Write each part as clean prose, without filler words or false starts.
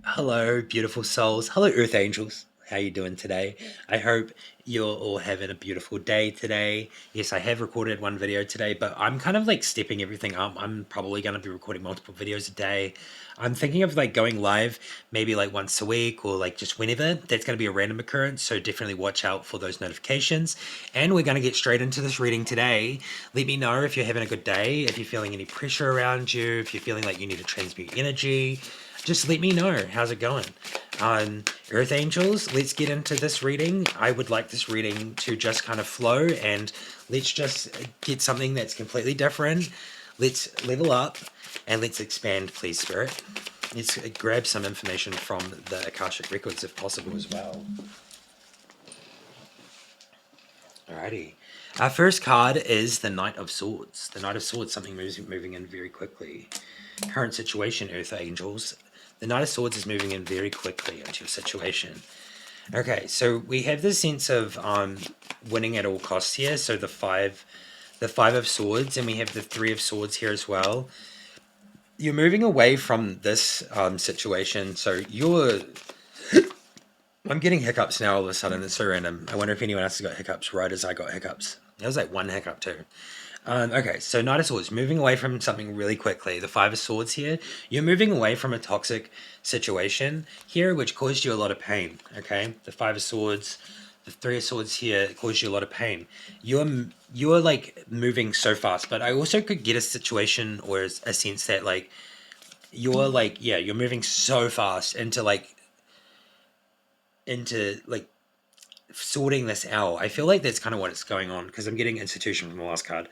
Hello, beautiful souls. Hello, Earth Angels. How you doing today? I hope you're all having a beautiful day today. Yes, I have recorded one video today, but I'm kind of like stepping everything up. I'm probably going to be recording multiple videos a day. I'm thinking of like going live maybe like once a week or like just whenever. That's going to be a random occurrence, so definitely watch out for those notifications. And we're going to get straight into this reading today. Let me know if you're having a good day, if you're feeling any pressure around you, if you're feeling like you need to transmute energy, just let me know. How's it going? Earth Angels, let's get into this reading. I would like this reading to just kind of flow and let's just get something that's completely different. Let's level up and let's expand, please, Spirit. Let's grab some information from the Akashic Records if possible as well. Alrighty. Our first card is the Knight of Swords. The Knight of Swords, something moving in very quickly. Current situation, Earth Angels. The Knight of Swords is moving in very quickly into your situation. Okay, so we have this sense of winning at all costs here. So the five of Swords, and we have the Three of Swords here as well. You're moving away from this situation. So you're... I'm getting hiccups now all of a sudden. It's so random. I wonder if anyone else has got hiccups right as I got hiccups. There was like one hiccup too. Okay, so Knight of Swords, moving away from something really quickly. The Five of Swords here, you're moving away from a toxic situation here, which caused you a lot of pain, okay? The Five of Swords, the Three of Swords here caused you a lot of pain. You're like moving so fast, but I also could get a situation or a sense that like, you're like, yeah, you're moving so fast into like sorting this out. I feel like that's kind of what it's going on because I'm getting institution from the last card.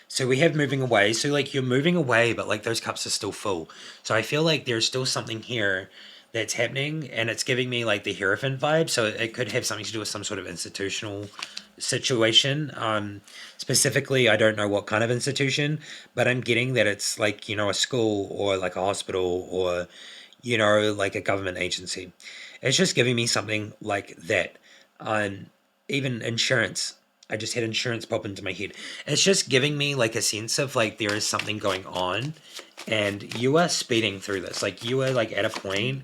So we have moving away. So like you're moving away, but like those cups are still full. So I feel like there's still something here that's happening and it's giving me like the Hierophant vibe. So it could have something to do with some sort of institutional situation. Specifically, I don't know what kind of institution, but I'm getting that it's like, a school or like a hospital or, like a government agency. It's just giving me something like that. Um, Even insurance. I just had insurance pop into my head. It's just giving me like a sense of like there is something going on and you are speeding through this. Like you are like at a point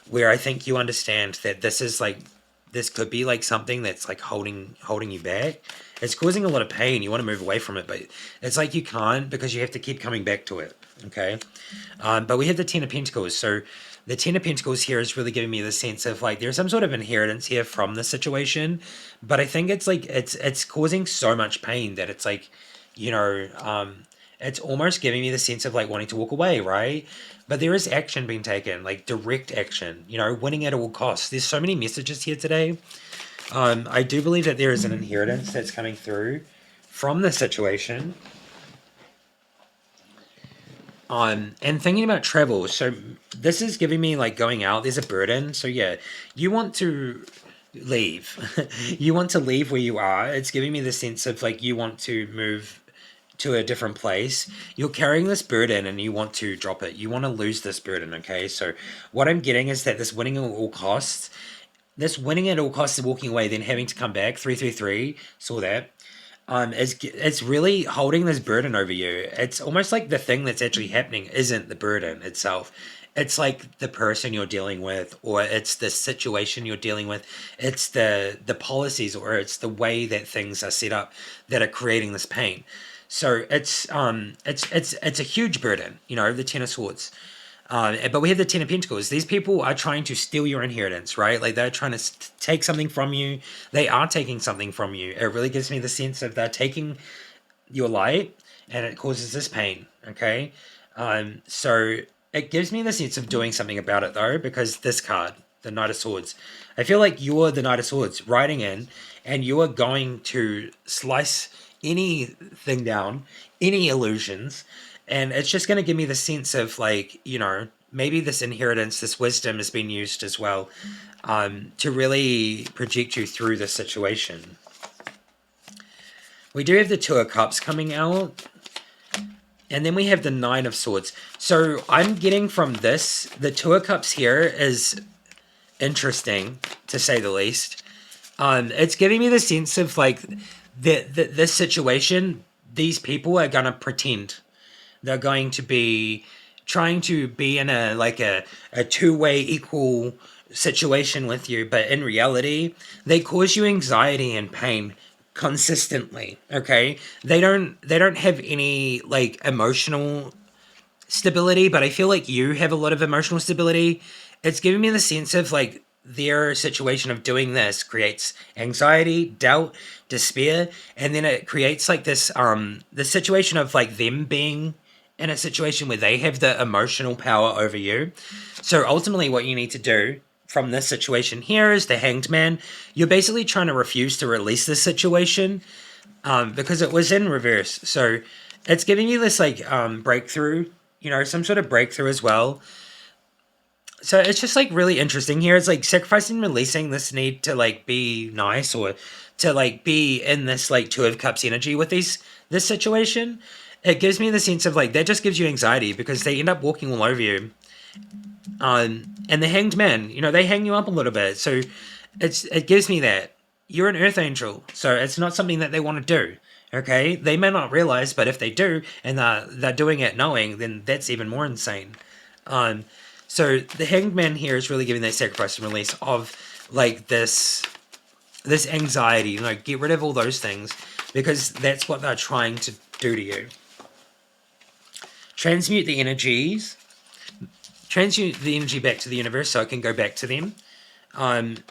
where I think you understand that this could be like something that's like holding you back. It's causing a lot of pain. You want to move away from it, but it's like you can't because you have to keep coming back to it. Okay. But we have the Ten of Pentacles. So the Ten of Pentacles here is really giving me the sense of like there's some sort of inheritance here from the situation, but I think it's like it's causing so much pain that it's like, you know, it's almost giving me the sense of like wanting to walk away, right? But there is action being taken, like direct action, winning at all costs. There's so many messages here today. I do believe that there is an inheritance that's coming through from the situation. And thinking about travel, so this is giving me like going out, there's a burden. So yeah, you want to leave. You want to leave where you are. It's giving me the sense of like you want to move to a different place. You're carrying this burden and you want to drop it. You want to lose this burden, okay? So what I'm getting is that this winning at all costs of walking away, then having to come back, 333, saw that. It's really holding this burden over you. It's almost like the thing that's actually happening isn't the burden itself. It's like the person you're dealing with, or it's the situation you're dealing with. It's the policies, or it's the way that things are set up that are creating this pain. So it's a huge burden, the Ten of Swords. But we have the Ten of Pentacles. These people are trying to steal your inheritance, right? Like they're trying to take something from you. They are taking something from you. It really gives me the sense of they're taking your light and it causes this pain, okay? So it gives me the sense of doing something about it though, because this card, the Knight of Swords, I feel like you're the Knight of Swords riding in and you are going to slice anything down, any illusions, and it's just going to give me the sense of like, maybe this inheritance, this wisdom has been used as well to really project you through this situation. We do have the Two of Cups coming out. And then we have the Nine of Swords. So I'm getting from this, the Two of Cups here is interesting, to say the least. It's giving me the sense of like this situation, these people are going to pretend. They're going to be trying to be in a two-way equal situation with you, but in reality, they cause you anxiety and pain consistently. Okay, they don't have any like emotional stability, but I feel like you have a lot of emotional stability. It's giving me the sense of like their situation of doing this creates anxiety, doubt, despair, and then it creates like this situation of like them being in a situation where they have the emotional power over you. So ultimately what you need to do from this situation here is the Hanged Man. You're basically trying to refuse to release this situation because it was in reverse. So it's giving you this like breakthrough, some sort of breakthrough as well. So it's just like really interesting here. It's like sacrificing, releasing this need to like be nice or to like be in this like Two of Cups energy with this situation. It gives me the sense of like that just gives you anxiety because they end up walking all over you. And the Hanged Man, they hang you up a little bit. So it gives me that you're an Earth Angel, so it's not something that they want to do. Okay, they may not realize, but if they do, and they're doing it knowing, then that's even more insane. Um, so the Hanged Man here is really giving that sacrifice and release of like this anxiety. Get rid of all those things because that's what they're trying to do to you. Transmute the energies. Transmute the energy back to the universe so it can go back to them.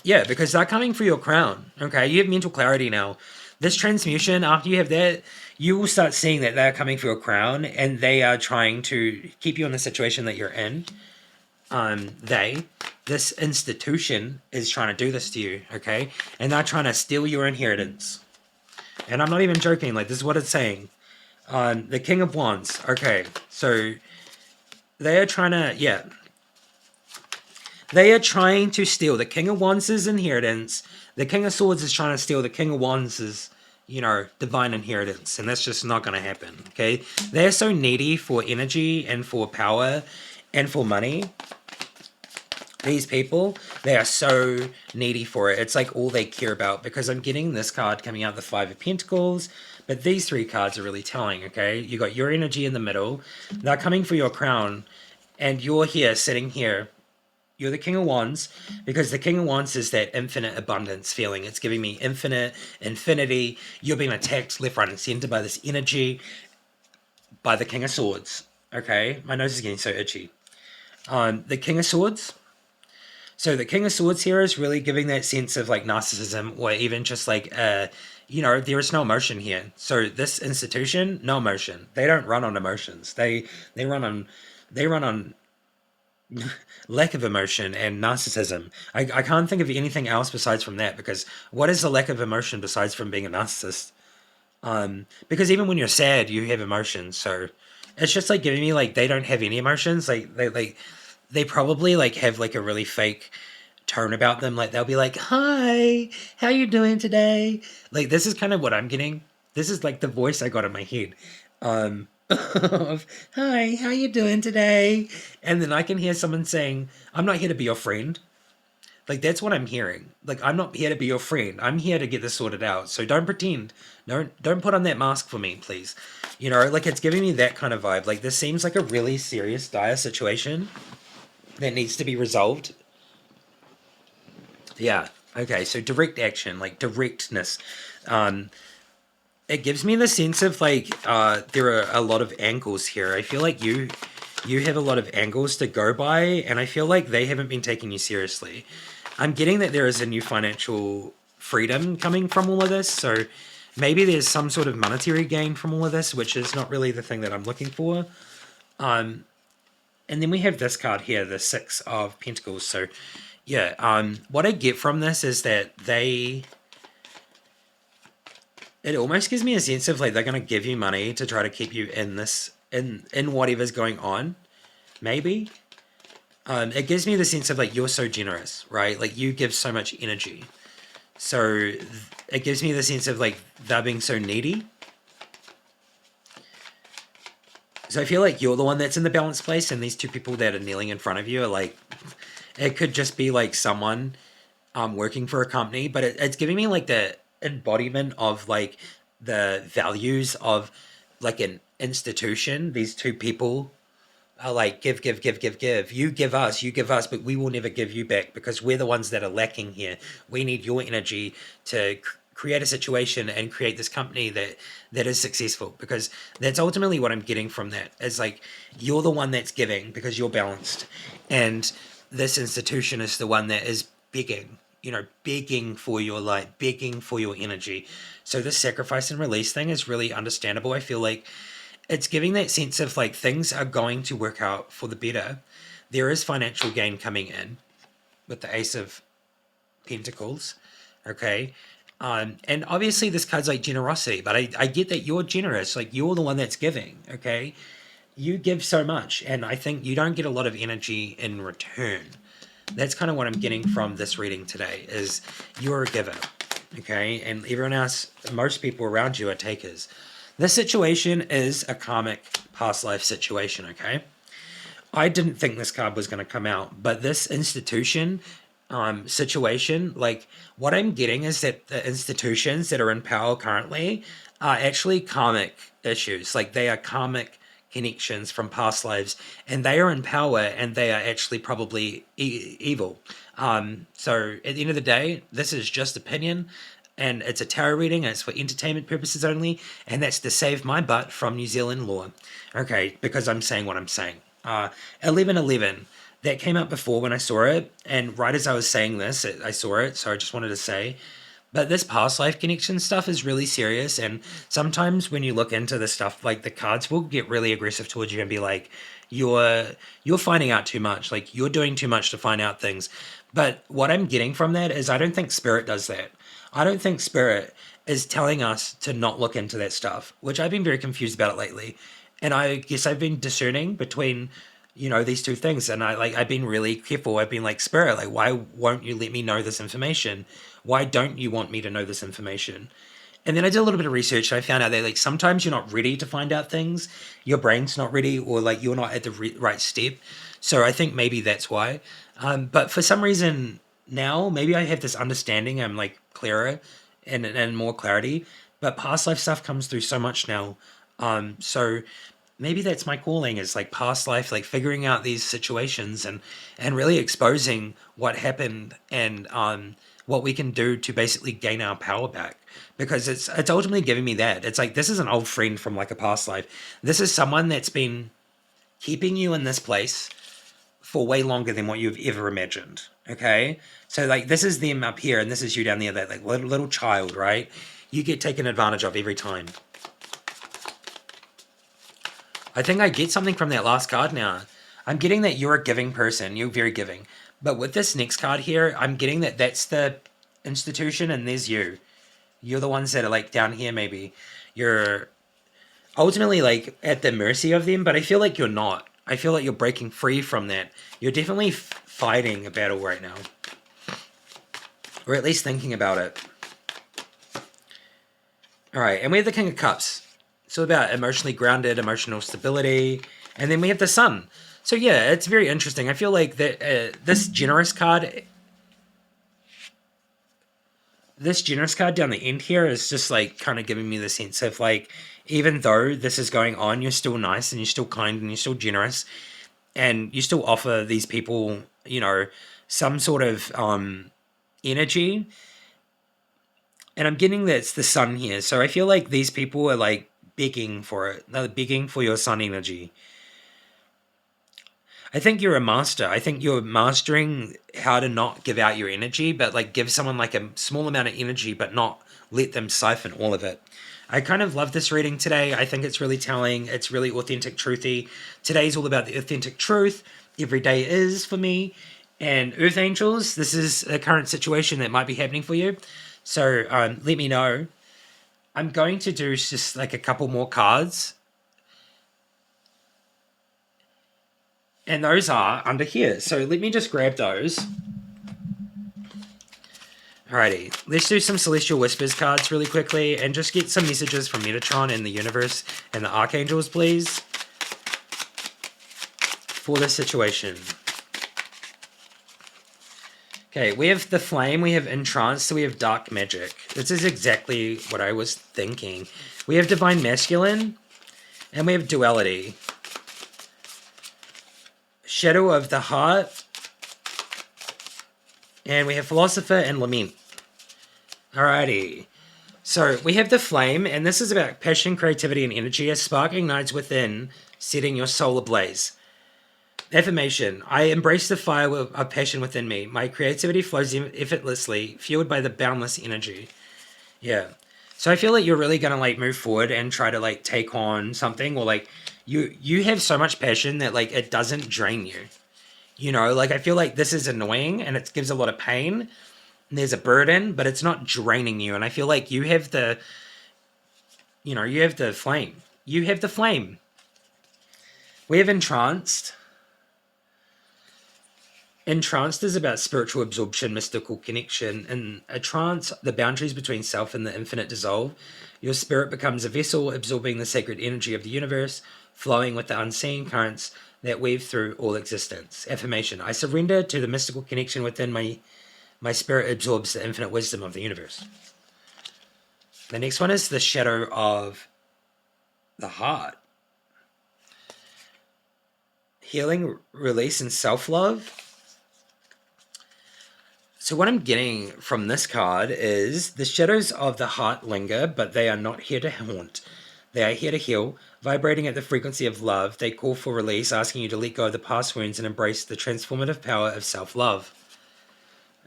Yeah, because they're coming for your crown. Okay, you have mental clarity now. This transmutation, after you have that, you will start seeing that they're coming for your crown and they are trying to keep you in the situation that you're in. This institution is trying to do this to you, okay? And they're trying to steal your inheritance. And I'm not even joking, like, this is what it's saying. The King of Wands, okay, so they are trying to, yeah. They are trying to steal the King of Wands' inheritance. The King of Swords is trying to steal the King of Wands' divine inheritance. And that's just not going to happen, okay? They're so needy for energy and for power and for money. These people, they are so needy for it. It's like all they care about because I'm getting this card coming out, the Five of Pentacles. But these three cards are really telling, okay? You got your energy in the middle. They're coming for your crown. And you're here, sitting here. You're the King of Wands because the King of Wands is that infinite abundance feeling. It's giving me infinity. You're being attacked left, right, and center by this energy, by the King of Swords. Okay, my nose is getting so itchy. The King of Swords. So the King of Swords here is really giving that sense of like narcissism, or even just like there is no emotion here. So this institution, no emotion. They don't run on emotions. They run on lack of emotion and narcissism. I can't think of anything else besides from that, because what is the lack of emotion besides from being a narcissist? Because even when you're sad, you have emotions. So it's just like giving me like they don't have any emotions. Like they probably like have like a really fake tone about them. Like they'll be like, "Hi, how you doing today?" Like this is kind of what I'm getting. This is like the voice I got in my head. Of, "Hi, how you doing today?" And then I can hear someone saying, "I'm not here to be your friend." Like that's what I'm hearing. Like I'm not here to be your friend. I'm here to get this sorted out. So don't pretend. Don't put on that mask for me, please. Like it's giving me that kind of vibe. Like this seems like a really serious, dire situation that needs to be resolved. Yeah. Okay. So direct action, like directness. It gives me the sense of like there are a lot of angles here. I feel like you have a lot of angles to go by, and I feel like they haven't been taking you seriously. I'm getting that there is a new financial freedom coming from all of this, so maybe there's some sort of monetary gain from all of this, which is not really the thing that I'm looking for. And then we have this card here, the Six of Pentacles. So yeah, what I get from this is that it almost gives me a sense of like they're going to give you money to try to keep you in this in whatever's going on, maybe. It gives me the sense of like you're so generous, right? Like you give so much energy, so it gives me the sense of like they're being so needy. So I feel like you're the one that's in the balanced place, and these two people that are kneeling in front of you are like, it could just be like someone working for a company, but it's giving me like the embodiment of like the values of like an institution. These two people are like, give, give, give, give, give. You give us, but we will never give you back because we're the ones that are lacking here. We need your energy to create a situation and create this company that is successful, because that's ultimately what I'm getting from that. Is like, you're the one that's giving because you're balanced, and this institution is the one that is begging, begging for your light, begging for your energy. So this sacrifice and release thing is really understandable. I feel like it's giving that sense of like things are going to work out for the better. There is financial gain coming in with the Ace of Pentacles. Okay. And obviously this card's like generosity, but I get that you're generous. Like, you're the one that's giving. Okay. You give so much, and I think you don't get a lot of energy in return. That's kind of what I'm getting from this reading today, is you're a giver. Okay. And everyone else, most people around you are takers. This situation is a karmic past life situation, okay? I didn't think this card was going to come out, but this institution situation, like, what I'm getting is that the institutions that are in power currently are actually karmic issues. Like, they are karmic connections from past lives, and they are in power, and they are actually probably evil. So at the end of the day, this is just opinion, and it's a tarot reading, and it's for entertainment purposes only, and that's to save my butt from New Zealand law. Okay, because I'm saying what I'm saying. 1111, that came up before when I saw it, and right as I was saying this, I saw it, so I just wanted to say. But this past life connection stuff is really serious, and sometimes when you look into this stuff, like, the cards will get really aggressive towards you and be like, you're finding out too much, like, you're doing too much to find out things. But what I'm getting from that is I don't think Spirit does that. I don't think Spirit is telling us to not look into that stuff, which I've been very confused about it lately. And I guess I've been discerning between, these two things. And I've been really careful. I've been like, Spirit, like, why won't you let me know this information? Why don't you want me to know this information? And then I did a little bit of research, and I found out that, like, sometimes you're not ready to find out things. Your brain's not ready, or like, you're not at the right step. So I think maybe that's why. But for some reason now, maybe I have this understanding. I'm like clearer and more clarity. But past life stuff comes through so much now. So maybe that's my calling, is like past life, like figuring out these situations and really exposing what happened, and what we can do to basically gain our power back, because it's ultimately giving me that. It's like, this is an old friend from like a past life. This is someone that's been keeping you in this place for way longer than what you've ever imagined. Okay, so like, this is them up here, and this is you down there, that like little child, right? You get taken advantage of every time. I think I get something from that last card now. I'm getting that you're a giving person. You're very giving. But with this next card here, I'm getting that that's the institution, and there's you. You're the ones that are like down here, maybe. You're ultimately like at the mercy of them, but I feel like you're not. I feel like you're breaking free from that. You're definitely fighting a battle right now. Or at least thinking about it. Alright, and we have the King of Cups. So about emotionally grounded, emotional stability. And then we have the Sun. So yeah, it's very interesting. I feel like that this generous card down the end here is just like kind of giving me the sense of like, even though this is going on, you're still nice, and you're still kind, and you're still generous, and you still offer these people, some sort of energy. And I'm getting that it's the Sun here. So I feel like these people are like begging for it. They're begging for your Sun energy. I think you're a master. I think you're mastering how to not give out your energy, but like give someone like a small amount of energy, but not let them siphon all of it. I kind of love this reading today. I think it's really telling. It's really authentic, truthy. Today's all about the authentic truth. Every day is for me. And Earth Angels, this is a current situation that might be happening for you. So let me know. I'm going to do just like a couple more cards. And those are under here. So let me just grab those. Alrighty, let's do some Celestial Whispers cards really quickly and just get some messages from Metatron and the universe and the Archangels, please, for this situation. Okay, we have the Flame, we have Entranced, so we have Dark Magic. This is exactly what I was thinking. We have Divine Masculine, and we have Duality. Shadow of the Heart. And we have Philosopher and Lament. Alrighty. So we have the Flame, and this is about passion, creativity, and energy. A spark ignites within, setting your soul ablaze. Affirmation. I embrace the fire of passion within me. My creativity flows effortlessly, fueled by the boundless energy. Yeah. So I feel like you're really gonna like move forward and try to like take on something, or like you have so much passion that like it doesn't drain you. You know, like I feel like this is annoying and it gives a lot of pain. And there's a burden, but it's not draining you. And I feel like you have the, you have the flame. You have the flame. We have entranced. Entranced is about spiritual absorption, mystical connection. In a trance, the boundaries between self and the infinite dissolve. Your spirit becomes a vessel, absorbing the sacred energy of the universe, flowing with the unseen currents that weave through all existence. Affirmation. I surrender to the mystical connection within my spirit absorbs the infinite wisdom of the universe. The next one is the Shadow of the Heart. Healing, release, and self-love. So what I'm getting from this card is the shadows of the heart linger, but they are not here to haunt. They are here to heal. Vibrating at the frequency of love, they call for release, asking you to let go of the past wounds and embrace the transformative power of self-love.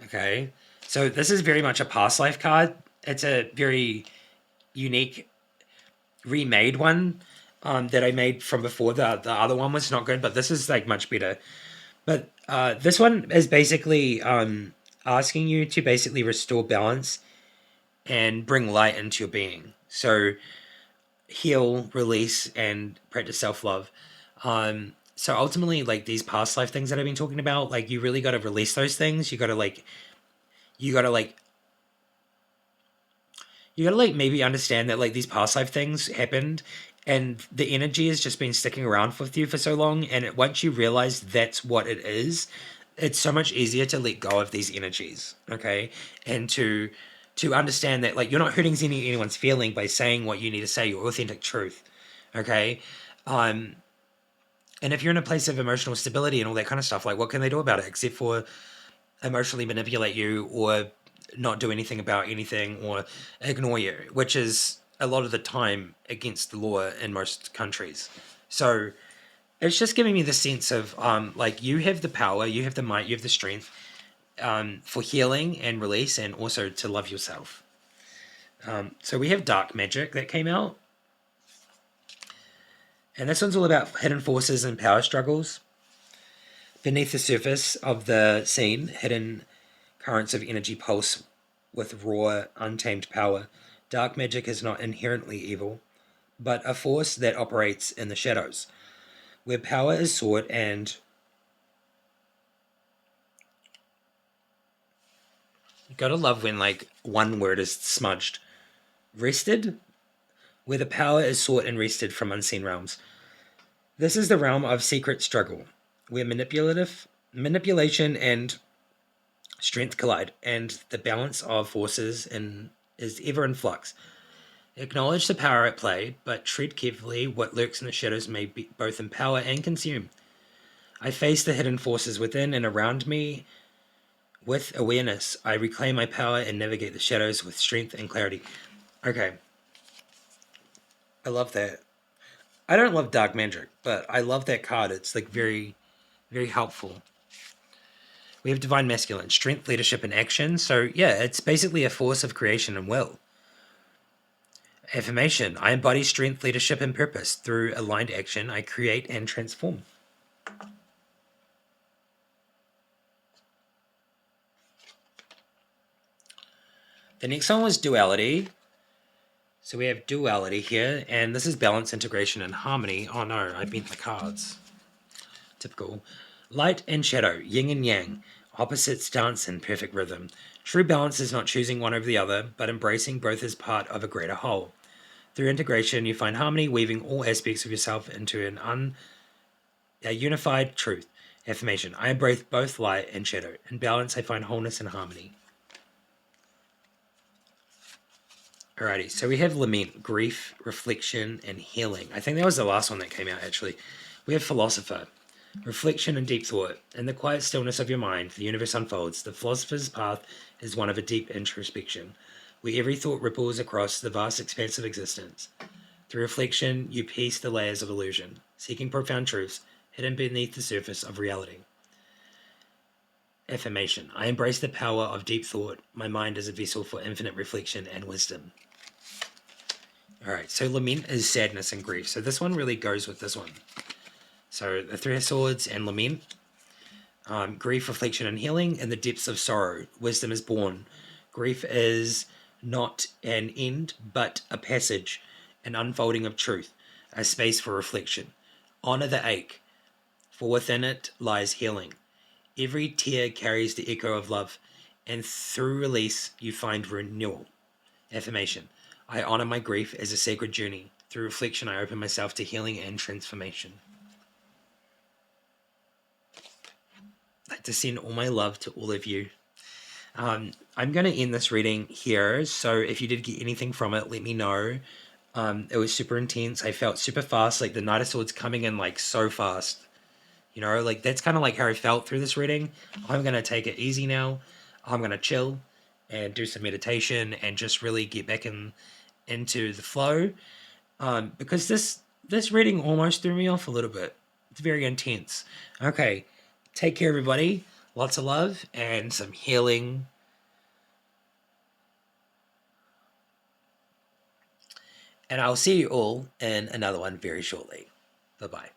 Okay, so this is very much a past life card. It's a very unique remade one that I made from before. The other one was not good, but this is like much better. But this one is basically asking you to basically restore balance and bring light into your being. So heal, release, and practice self-love. So ultimately, like these past life things that I've been talking about, like you really got to release those things. You got to maybe understand that like these past life things happened and the energy has just been sticking around with you for so long, and once you realize that's what it is, it's so much easier to let go of these energies, okay? And to understand that like you're not hurting anyone's feeling by saying what you need to say, your authentic truth, okay? And if you're in a place of emotional stability and all that kind of stuff, like what can they do about it except for emotionally manipulate you or not do anything about anything or ignore you, which is a lot of the time against the law in most countries. So it's just giving me the sense of like you have the power, you have the might, you have the strength for healing and release, and also to love yourself. So we have Dark Magic that came out, and this one's all about hidden forces and power struggles. Beneath the surface of the scene, hidden currents of energy pulse with raw, untamed power. Dark magic is not inherently evil, but a force that operates in the shadows, where power is sought and you gotta love when like one word is smudged. Wrested, where the power is sought and wrested from unseen realms. This is the realm of secret struggle, where manipulation and strength collide, and the balance of forces is ever in flux. Acknowledge the power at play, but tread carefully. What lurks in the shadows may be both empower and consume. I face the hidden forces within and around me with awareness. I reclaim my power and navigate the shadows with strength and clarity. Okay. I love that. I don't love Dark Magic, but I love that card. It's like very, very helpful. We have Divine Masculine, strength, leadership, and action. So yeah, it's basically a force of creation and will. Affirmation, I embody strength, leadership, and purpose. Through aligned action, I create and transform. The next one was Duality. So we have Duality here, and this is balance, integration, and harmony. Oh no, I bent the cards. Typical. Light and shadow, yin and yang. Opposites dance in perfect rhythm. True balance is not choosing one over the other, but embracing both as part of a greater whole. Through integration, you find harmony, weaving all aspects of yourself into a unified truth. Affirmation, I embrace both light and shadow. In balance, I find wholeness and harmony. Alrighty, so we have lament, grief, reflection, and healing. I think that was the last one that came out, actually. We have philosopher. Reflection and deep thought. In the quiet stillness of your mind, the universe unfolds. The philosopher's path is one of a deep introspection, where every thought ripples across the vast expanse of existence. Through reflection, you piece the layers of illusion, seeking profound truths hidden beneath the surface of reality. Affirmation. I embrace the power of deep thought. My mind is a vessel for infinite reflection and wisdom. All right, so lament is sadness and grief. So this one really goes with this one. So the Three of Swords and lament. Grief, reflection, and healing. In the depths of sorrow, wisdom is born. Grief is not an end, but a passage, an unfolding of truth, a space for reflection. Honor the ache, for within it lies healing. Every tear carries the echo of love, and through release you find renewal. Affirmation. I honor my grief as a sacred journey. Through reflection, I open myself to healing and transformation. I'd like to send all my love to all of you. I'm going to end this reading here. So if you did get anything from it, let me know. It was super intense. I felt super fast, like the Knight of Swords coming in like so fast. You know, like that's kind of like how I felt through this reading. I'm going to take it easy now. I'm going to chill and do some meditation and just really get back into the flow. Because this reading almost threw me off a little bit. It's very intense. Okay, take care, everybody. Lots of love and some healing. And I'll see you all in another one very shortly. Bye bye.